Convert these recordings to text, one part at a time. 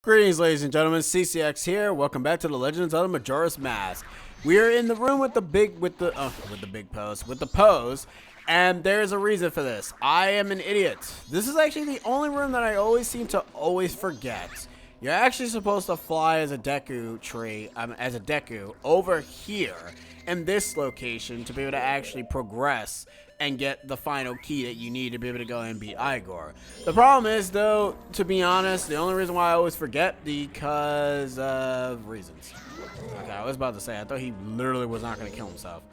Greetings, ladies and gentlemen. CCX here. Welcome back to the Legend of Zelda Majora's Mask. We are in the room with the pose, and there's a reason for this. I am an idiot. This is actually the only room that I always seem to forget. You're actually supposed to fly as a Deku tree, as a Deku over here in this location to be able to actually progress and get the final key that you need to be able to go and beat Igor. The problem is, though, to be honest, the only reason why I always forget because of reasons. Okay, I was about to say, I thought he literally was not going to kill himself.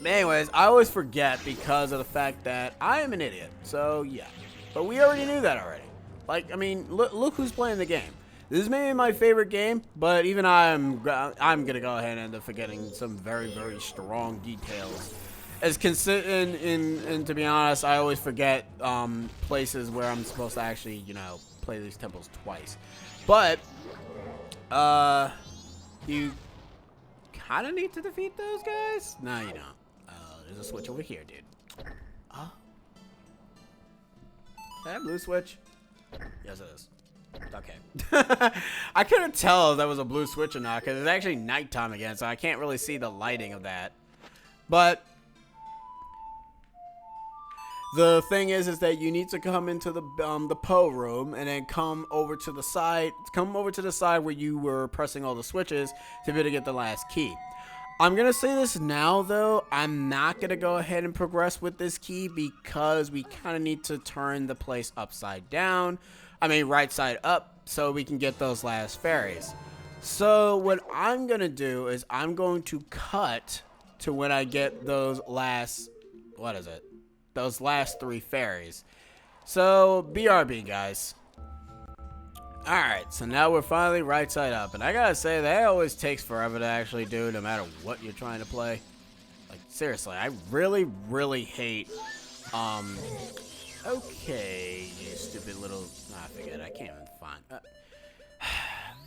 But anyways, I always forget because of the fact that I am an idiot. So, yeah. But we already knew that already. Like, I mean, look who's playing the game. This is maybe my favorite game, but even I'm going to go ahead and end up forgetting some very, very strong details. As consistent and to be honest, I always forget places where I'm supposed to actually, play these temples twice. But you kind of need to defeat those guys. No, you don't. There's a switch over here, dude. Is that a blue switch? Yes, it is. Okay. I couldn't tell if that was a blue switch or not because it's actually nighttime again, so I can't really see the lighting of that. But the thing is that you need to come into the Po room and then come over to the side where you were pressing all the switches to be able to get the last key. I'm going to say this now, though. I'm not going to go ahead and progress with this key because we kind of need to turn the place upside down. I mean, right side up so we can get those last fairies. So what I'm going to do is I'm going to cut to when I get those last, those last 3 fairies. So, BRB, guys. Alright, so now we're finally right side up. And I gotta say, that always takes forever to actually do, no matter what you're trying to play. Like, seriously, I really, really hate, okay, you stupid little, I forget, I can't even find,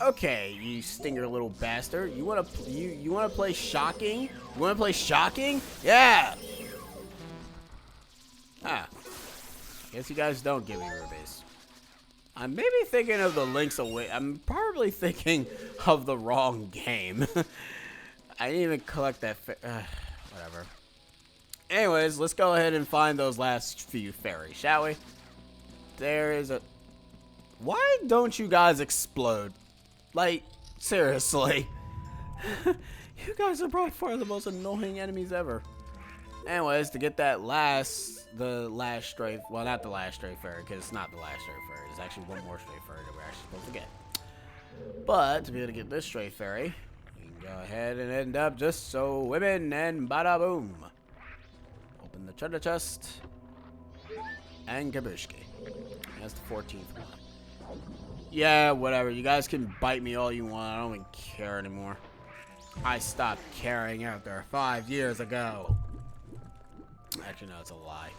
okay, you stinger little bastard. You wanna play shocking? You wanna play shocking? Yeah! I guess you guys don't give me rubies. I'm maybe thinking of the Link's Away. I'm probably thinking of the wrong game. I didn't even collect that. Whatever. Anyways, let's go ahead and find those last few fairies, shall we? There is a. Why don't you guys explode? Like, seriously. You guys are by far the most annoying enemies ever. Anyways, to get that the last stray, well, not the last stray fairy, because it's not the last stray fairy. There's actually one more stray fairy that we're actually supposed to get. But to be able to get this stray fairy, we can go ahead and end up just so women and bada boom. Open the treasure chest and kabushki. That's the 14th one. Yeah, whatever. You guys can bite me all you want. I don't even care anymore. I stopped caring after 5 years ago. Actually, no, it's a lie.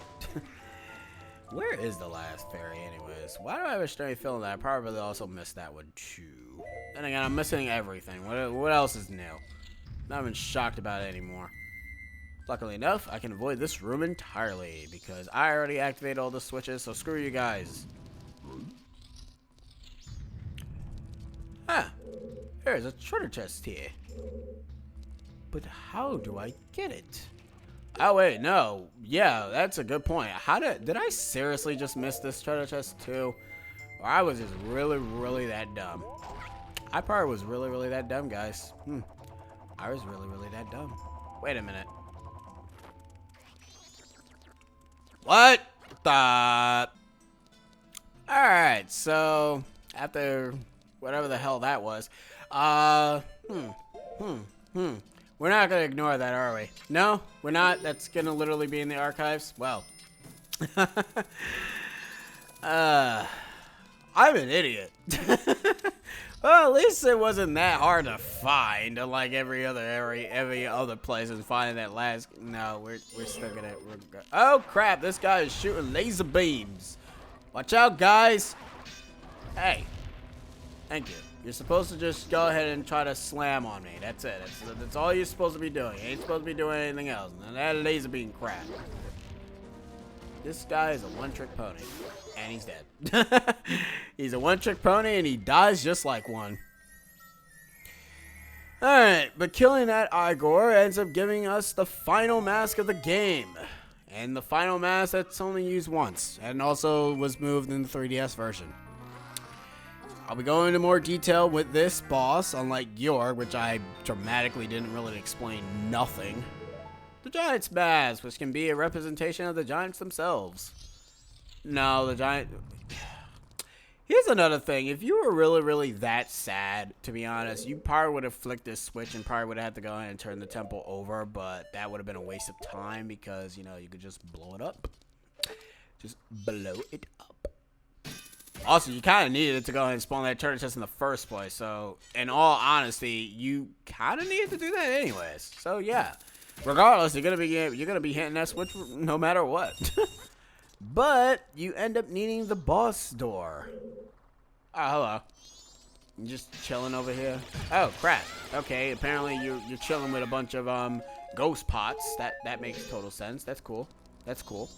Where is the last fairy, anyways? Why do I have a strange feeling that I probably also missed that one, too? And again, I'm missing everything. What else is new? Not even shocked about it anymore. Luckily enough, I can avoid this room entirely because I already activated all the switches, so screw you guys. There's a treasure chest here. But how do I get it? Oh, wait, no. Yeah, that's a good point. Did I seriously just miss this treasure chest too? Or I was just really, really that dumb. I probably was really, really that dumb, guys. I was really, really that dumb. Wait a minute. What the? Alright, so after whatever the hell that was, we're not going to ignore that, are we? No, we're not. That's going to literally be in the archives. Well. I'm an idiot. Well, at least it wasn't that hard to find, unlike every other place and finding that last. No, we're still gonna. Oh crap! This guy is shooting laser beams. Watch out, guys. Hey. Thank you. You're supposed to just go ahead and try to slam on me. That's it. That's all you're supposed to be doing. You ain't supposed to be doing anything else. And that laser beam crap. this guy is a one-trick pony. And he's dead. He's a one-trick pony and he dies just like one. Alright, but killing that Igor ends up giving us the final mask of the game. And the final mask that's only used once. And also was moved in the 3DS version. I'll be going into more detail with this boss, unlike Georg, which I dramatically didn't really explain nothing. The Giant's Mask, which can be a representation of the Giants themselves. No, the Giant... Here's another thing. If you were really, really that sad, to be honest, you probably would have flicked this switch and probably would have had to go ahead and turn the temple over, but that would have been a waste of time because, you know, you could just blow it up. Just blow it up. Also, you kind of needed it to go ahead and spawn that turret chest in the first place, so in all honesty, you kind of needed to do that anyways. So yeah, regardless, you're gonna be hitting that switch no matter what. But you end up needing the boss door. Oh, hello. You just chilling over here? Oh crap. Okay, apparently you're chilling with a bunch of ghost pots. That makes total sense. That's cool. That's cool.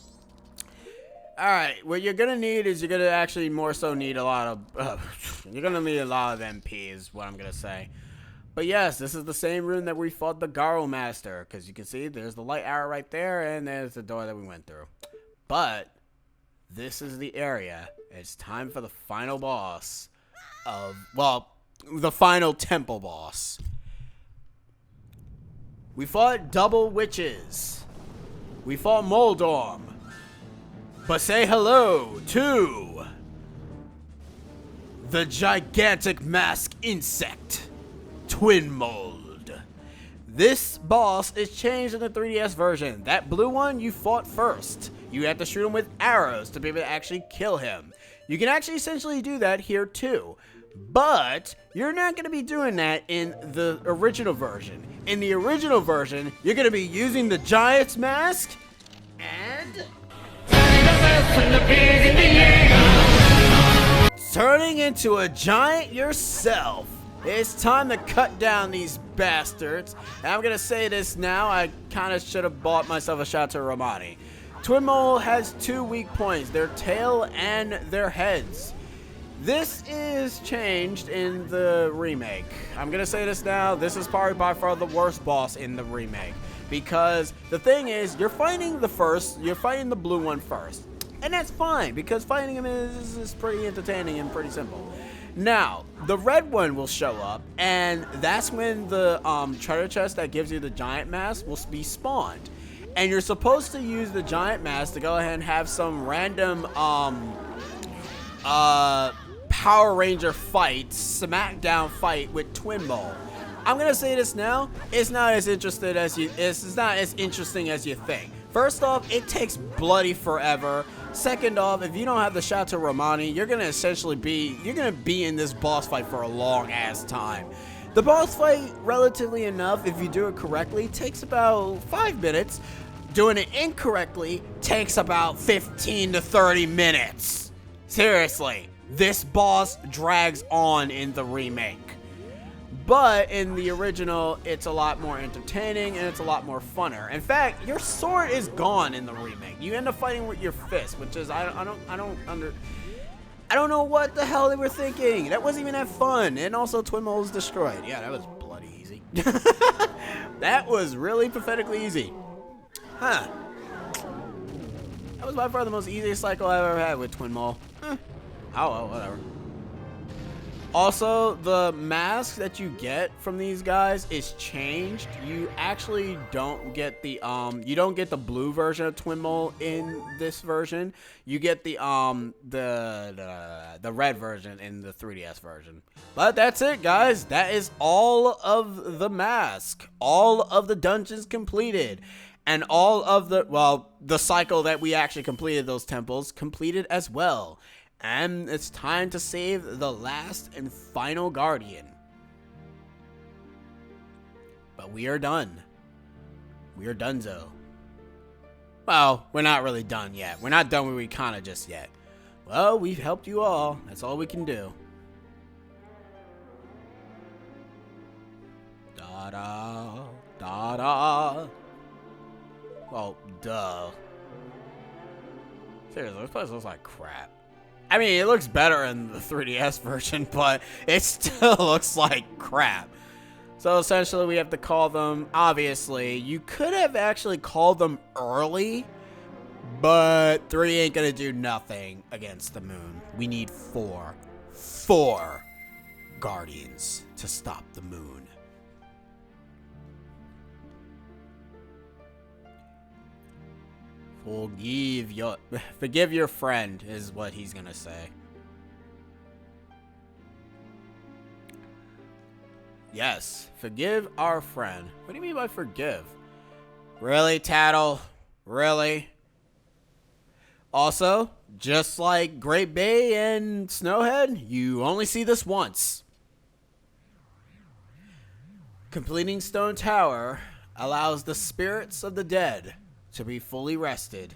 Alright, what you're gonna need is you're gonna actually more so need a lot of you're gonna need a lot of MP is what I'm gonna say. But yes, this is the same room that we fought the Garo Master, because you can see there's the light arrow right there and there's the door that we went through. But this is the area. It's time for the final boss of, well, the final temple boss. We fought double witches. We fought Moldorm. But say hello to the gigantic mask insect, Twinmold. This boss is changed in the 3DS version. That blue one you fought first. You have to shoot him with arrows to be able to actually kill him. You can actually essentially do that here too. But you're not going to be doing that in the original version. In the original version, you're going to be using the giant's mask and turning into a giant yourself. It's time to cut down these bastards. And I'm going to say this now. I kind of should have bought myself a shot to Romani. Twinmold has two weak points, their tail and their heads. This is changed in the remake. I'm going to say this now. This is probably by far the worst boss in the remake. Because the thing is, you're fighting the blue one first. And that's fine, because fighting him is pretty entertaining and pretty simple. Now, the red one will show up, and that's when the treasure chest that gives you the giant mask will be spawned. And you're supposed to use the giant mask to go ahead and have some random Power Ranger fight, smackdown fight with Twinmold. I'm gonna say this now. It's not as interesting as you think. First off, it takes bloody forever. Second off, if you don't have the shot to Romani, you're gonna be in this boss fight for a long ass time. The boss fight, relatively enough, if you do it correctly, takes about 5 minutes. Doing it incorrectly takes about 15 to 30 minutes. Seriously, this boss drags on in the remake. But in the original, it's a lot more entertaining and it's a lot more funner. In fact, your sword is gone in the remake. You end up fighting with your fist, which is I don't know what the hell they were thinking. That wasn't even that fun. And also Twinmold was destroyed. Yeah, that was bloody easy. That was really pathetically easy. Huh. That was by far the most easiest cycle I've ever had with Twinmold. Oh well, whatever. Also, the mask that you get from these guys is changed. You actually don't get the blue version of Twinmold in this version. You get the red version in the 3DS version. But that's it, guys. That is all of the mask. All of the dungeons completed. And all of the cycle that we actually completed, those temples, completed as well. And it's time to save the last and final guardian. But we are done. We are donezo. Well, we're not really done yet. We're not done with Rikana just yet. Well, we've helped you all. That's all we can do. Da-da, da-da. Well, duh. Seriously, this place looks like crap. I mean, it looks better in the 3DS version, but it still looks like crap. So essentially, we have to call them, obviously. You could have actually called them early, but 3 ain't gonna do nothing against the moon. We need 4 guardians to stop the moon. Forgive your friend is what he's gonna say. Yes, forgive our friend. What do you mean by forgive? Really, Tattle? Really? Also, just like Great Bay and Snowhead, you only see this once. Completing Stone Tower allows the spirits of the dead to be fully rested.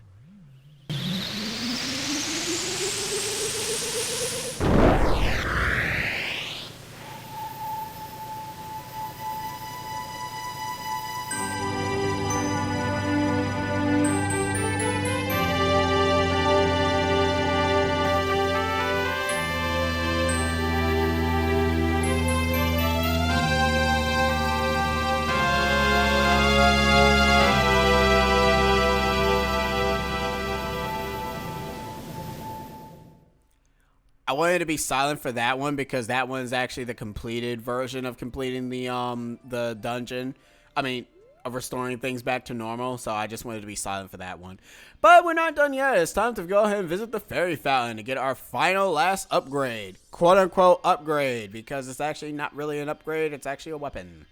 I wanted to be silent for that one because that one's actually the completed version of completing the dungeon. I mean, of restoring things back to normal, so I just wanted to be silent for that one. But we're not done yet. It's time to go ahead and visit the Fairy Fountain to get our final last upgrade. Quote-unquote upgrade, because it's actually not really an upgrade. It's actually a weapon.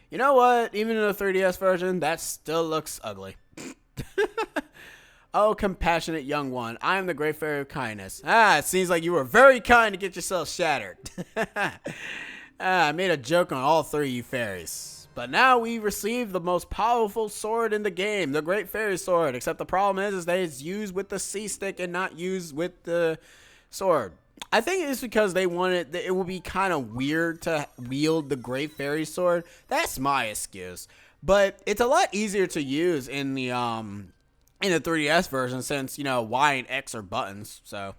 You know what? Even in the 3DS version, that still looks ugly. Oh, compassionate young one, I am the great fairy of kindness. It seems like you were very kind to get yourself shattered. I made a joke on all 3 of you fairies. But now we receive the most powerful sword in the game, the Great Fairy Sword. Except the problem is that it's used with the C-stick and not used with the sword. I think it's because they wanted, it would be kind of weird to wield the Great Fairy Sword. That's my excuse. But it's a lot easier to use in the 3DS version since, you know, Y and X are buttons. So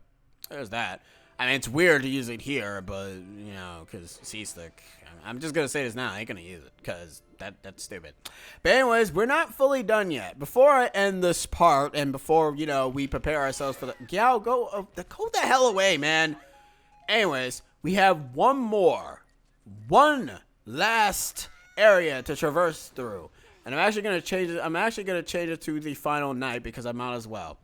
there's that. I mean, it's weird to use it here, but, you know, because C-stick. I'm just going to say this now. I ain't going to use it because that's stupid. But anyways, we're not fully done yet. Before I end this part and before, you know, we prepare ourselves for the... Go the hell away, man. Anyways, we have one last area to traverse through. And I'm actually going to change it. I'm actually going to change it to the final night because I might as well.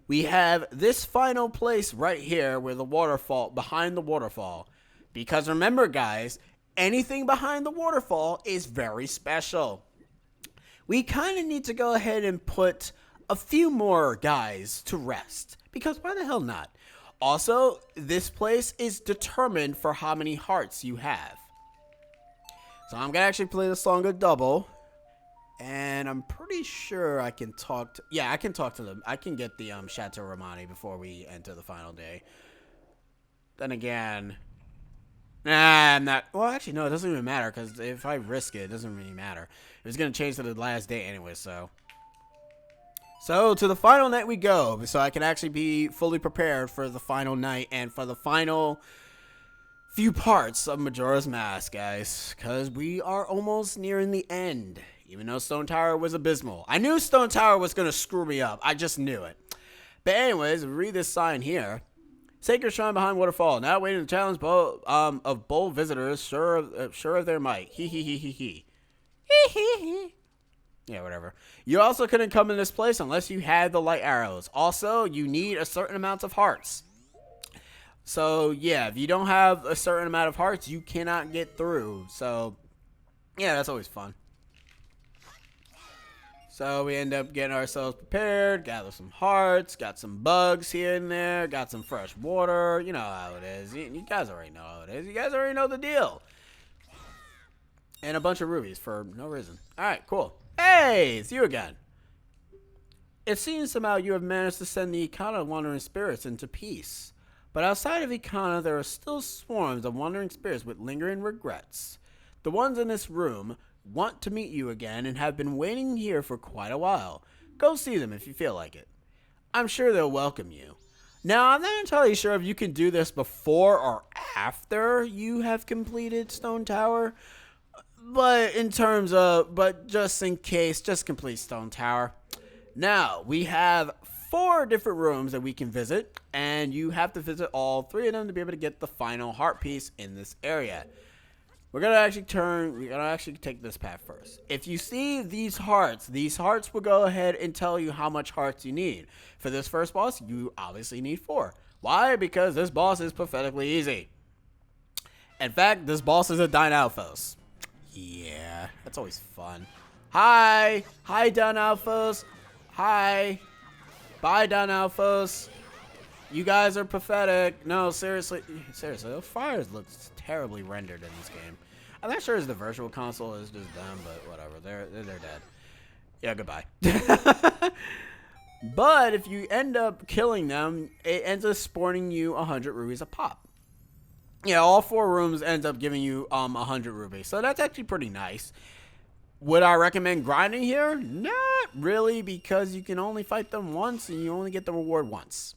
We have this final place right here where the waterfall, behind the waterfall. Because remember, guys, anything behind the waterfall is very special. We kind of need to go ahead and put a few more guys to rest. Because why the hell not? Also, this place is determined for how many hearts you have. So I'm going to actually play the song a double. And I'm pretty sure I can talk to... Yeah, I can talk to them. I can get the Chateau Romani before we enter the final day. Then again... Nah, I'm not... Well, actually, no, it doesn't even matter. Because if I risk it doesn't really matter. It's going to change to the last day anyway, so... So, to the final night we go. So I can actually be fully prepared for the final night. And for the final... few parts of Majora's Mask, guys. Because we are almost nearing the end. Even though Stone Tower was abysmal. I knew Stone Tower was going to screw me up. I just knew it. But anyways, read this sign here. Sacred Shrine behind Waterfall. Now waiting to challenge of bold visitors. Sure of their might. Hee hee hee hee hee. Hee hee hee. Yeah, whatever. You also couldn't come in this place unless you had the light arrows. Also, you need a certain amount of hearts. So, yeah, if you don't have a certain amount of hearts, you cannot get through. So, yeah, that's always fun. So we end up getting ourselves prepared, gather some hearts, got some bugs here and there, got some fresh water. You know how it is. You guys already know how it is. You guys already know the deal. And a bunch of rubies for no reason. All right, cool. Hey, it's you again. It seems somehow you have managed to send the Ikana wandering spirits into peace. But outside of Ikana, there are still swarms of wandering spirits with lingering regrets. The ones in this room want to meet you again and have been waiting here for quite a while. Go see them if you feel like it. I'm sure they'll welcome you. Now, I'm not entirely sure if you can do this before or after you have completed Stone Tower, but just in case, just complete Stone Tower. Now, we have 4 different rooms that we can visit, and you have to visit all 3 of them to be able to get the final heart piece in this area. We're gonna actually take this path first. If you see these hearts will go ahead and tell you how much hearts you need. For this first boss, you obviously need 4. Why? Because this boss is pathetically easy. In fact, this boss is a Dynalphos. Yeah, that's always fun. Hi Dynalphos. Hi. Bye, Dynalphos. You guys are pathetic. No, seriously, those fires look terribly rendered in this game. I'm not sure if the virtual console is just them, but whatever. They're dead. Yeah, goodbye. But if you end up killing them, it ends up spawning you 100 rubies a pop. Yeah, all 4 rooms ends up giving you 100 rubies. So that's actually pretty nice. Would I recommend grinding here? Not really, because you can only fight them once and you only get the reward once.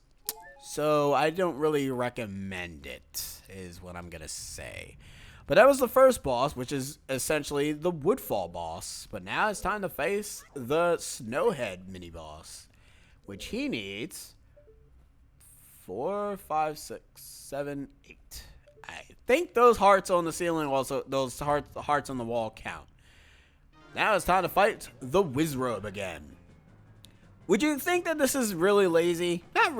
So I don't really recommend it, is what I'm going to say. But that was the first boss, which is essentially the Woodfall boss. But now it's time to face the Snowhead mini-boss, which he needs 4, 5, 6, 7, 8. I think those hearts on the ceiling also, those hearts on the wall count. Now it's time to fight the Wizrobe again. Would you think that this is really lazy? Not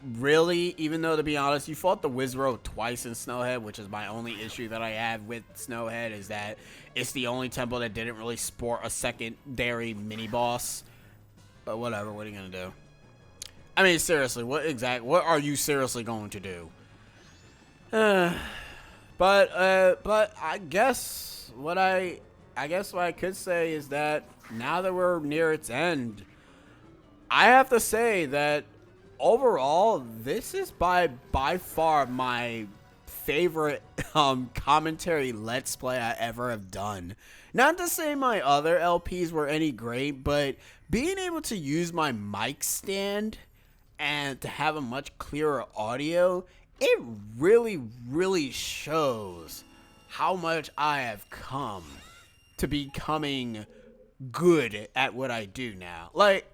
really, even though, to be honest, you fought the Wizrobe twice in Snowhead, which is my only issue that I have with Snowhead, is that it's the only temple that didn't really sport a secondary mini-boss. But whatever, what are you going to do? I mean, seriously, what are you seriously going to do? But I guess what I could say is that now that we're near its end, I have to say that overall, this is by far my favorite commentary Let's Play I ever have done. Not to say my other LPs were any great, but being able to use my mic stand and to have a much clearer audio, it really shows how much I have come to becoming good at what I do now. Like,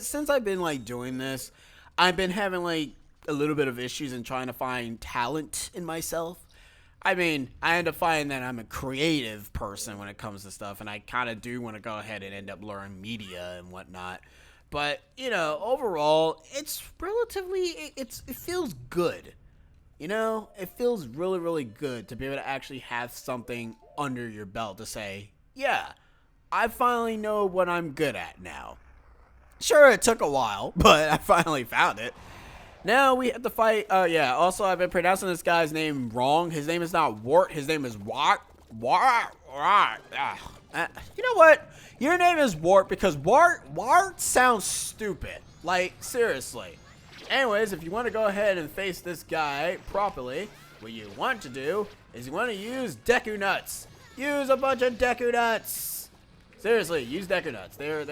since I've been like doing this, I've been having like a little bit of issues in trying to find talent in myself. I mean, I end up finding that I'm a creative person when it comes to stuff, and I kind of do want to go ahead and end up learning media and whatnot. But, you know, overall, it's relatively, it feels good. You know, it feels really good to be able to actually have something under your belt to say, yeah, I finally know what I'm good at now. Sure, it took a while, but I finally found it. Now we have to fight, also I've been pronouncing this guy's name wrong. His name is not Wart, his name is Wart. You know what? Your name is Wart because Wart sounds stupid. Like, seriously. Anyways, if you want to go ahead and face this guy properly, what you want to do is you want to use Deku Nuts. Use a bunch of Deku Nuts. Seriously, use Deku Nuts. They're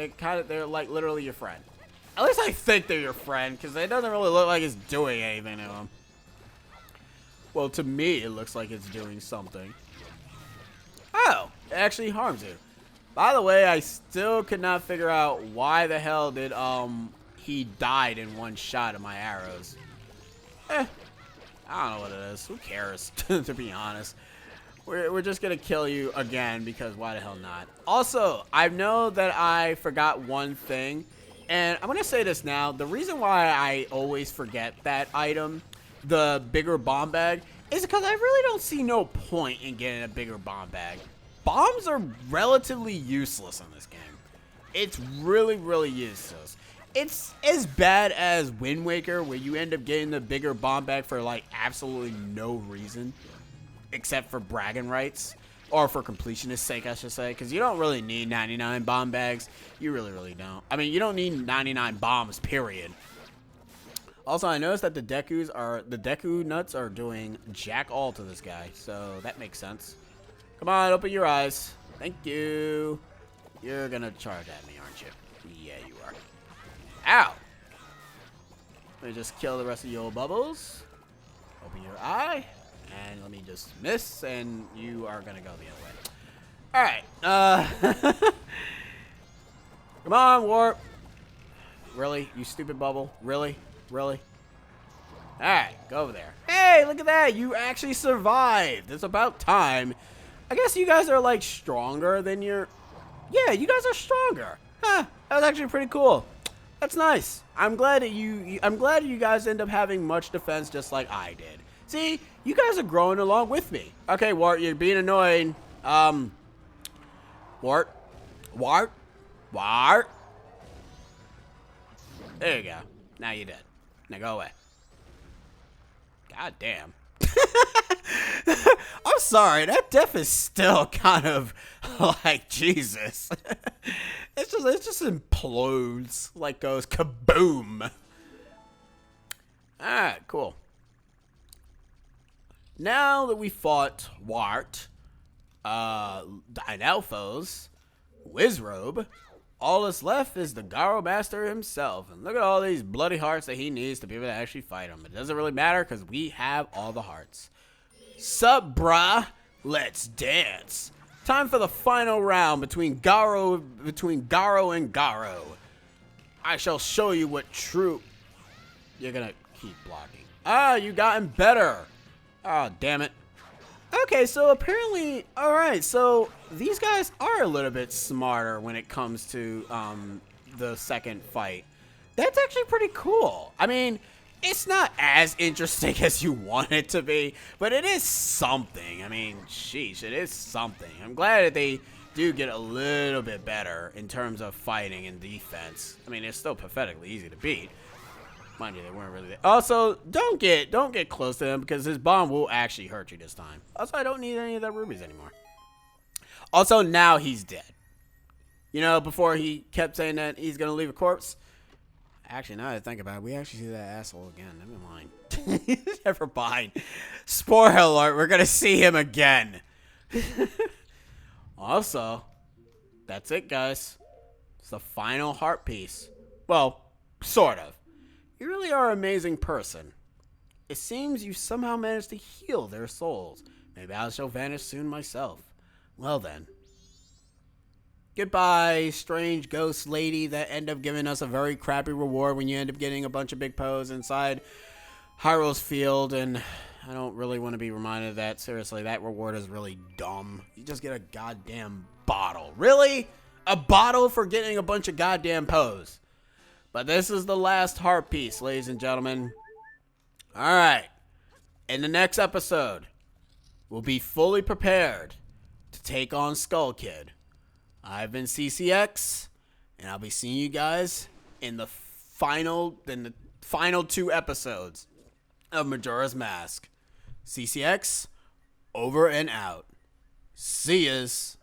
like literally your friend. At least I think they're your friend, because it doesn't really look like it's doing anything to them. Well, to me, it looks like it's doing something. Oh, it actually harms you. By the way, I still could not figure out why the hell did he died in one shot of my arrows. I don't know what it is. Who cares, to be honest. We're just gonna kill you again, because why the hell not? Also, I know that I forgot one thing, and I'm gonna say this now. The reason why I always forget that item, the bigger bomb bag, is because I really don't see no point in getting a bigger bomb bag. Bombs are relatively useless in this game. It's really useless. It's as bad as Wind Waker, where you end up getting the bigger bomb bag for like absolutely no reason, except for bragging rights, or for completionist sake, I should say, because you don't really need 99 bomb bags. You really don't. I mean, you don't need 99 bombs, period. Also, I noticed that the Deku Nuts are doing jack all to this guy, so that makes sense. Come on, open your eyes. Thank you. You're gonna charge at me, aren't you? Yeah, you are. Ow! Let me just kill the rest of your bubbles. Open your eye. And let me just miss, and you are gonna go the other way. Alright, come on, warp. Really? You stupid bubble? Really? Really? Alright, go over there. Hey, look at that! You actually survived! It's about time. I guess you guys are, like, stronger than your... Yeah, you guys are stronger. Huh, that was actually pretty cool. That's nice. I'm glad that you guys end up having much defense just like I did. See, you guys are growing along with me. Okay, Wart, you're being annoying. Wart. There you go. Now you're dead. Now go away. God damn. I'm sorry, that death is still kind of like Jesus. It just implodes, like goes kaboom. Alright, cool. Now that we fought Wart, Dinalphos, Wizrobe, all that's left is the Garo Master himself. And look at all these bloody hearts that he needs to be able to actually fight him. It doesn't really matter because we have all the hearts. Sup, brah? Let's dance. Time for the final round between Garo and Garo. I shall show you what true... You're gonna keep blocking. Ah, you gotten better. Oh, damn it. Okay, so apparently... Alright, so these guys are a little bit smarter when it comes to the second fight. That's actually pretty cool. I mean... It's not as interesting as you want it to be, but it is something. I mean, sheesh, it is something. I'm glad that they do get a little bit better in terms of fighting and defense. I mean, it's still pathetically easy to beat. Mind you, they weren't really there. Also, don't get close to him because his bomb will actually hurt you this time. Also, I don't need any of that rubies anymore. Also, now he's dead. You know, before he kept saying that he's going to leave a corpse. Actually, now that I think about it, we actually see that asshole again. Never mind. Never mind. Spoiler alert, we're going to see him again. Also, that's it, guys. It's the final heart piece. Well, sort of. You really are an amazing person. It seems you somehow managed to heal their souls. Maybe I shall vanish soon myself. Well then. Goodbye, strange ghost lady that end up giving us a very crappy reward when you end up getting a bunch of big pose inside Hyrule's field, and I don't really want to be reminded of that. Seriously, that reward is really dumb. You just get a goddamn bottle. Really? A bottle for getting a bunch of goddamn pose. But this is the last heart piece, ladies and gentlemen. Alright. In the next episode, we'll be fully prepared to take on Skull Kid. I've been CCX, and I'll be seeing you guys in the final 2 episodes of Majora's Mask. CCX, over and out. See yas.